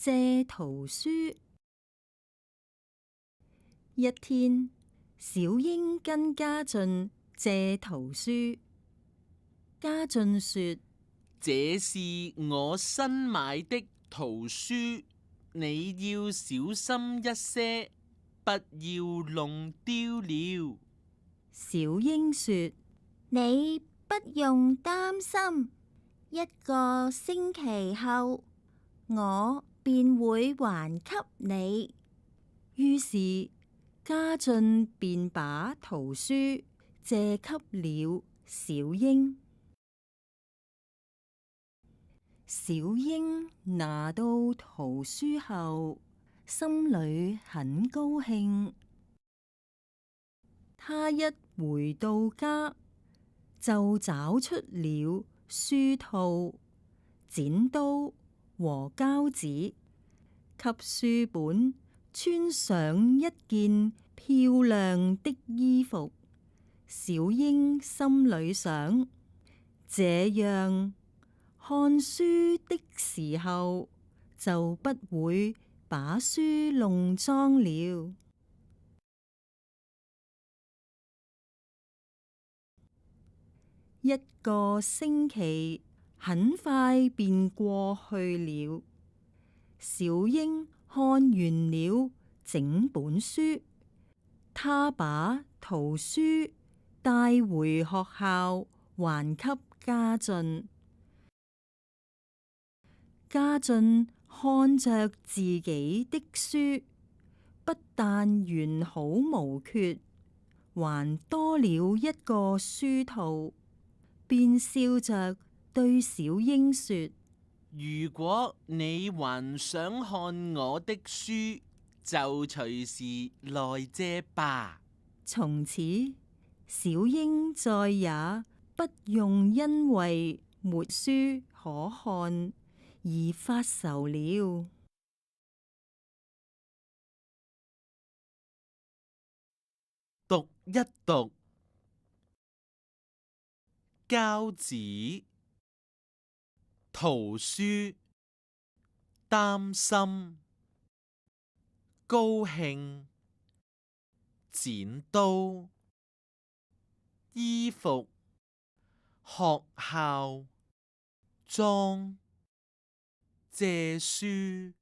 借圖書。一天，小英跟家俊借圖書。家俊說：這是我新買的圖書，你要小心一些，不要弄丟了。小英說：你不用擔心，一個星期後，我便會還給你。於是家俊便把圖書借給了小英。小英拿到圖書後，心裏很高興。她一回到家，就找出了書套、剪刀和膠紙，給書本穿上一件漂亮的衣服。小英心裏想：這樣看書的時候就不會把書弄髒了。一個星期很快便過去了。小英看完了整本書，她把圖書帶回學校還給家俊。家俊看着自己的書，不但完好無缺，還多了一個書套，便笑着對小英說：如果你還想看我的書，就隨時來借吧。從此，小英再也不用因為沒書可看而發愁了。讀一讀。膠紙、圖書、擔心、高興、剪刀、衣服、學校、裝、借書。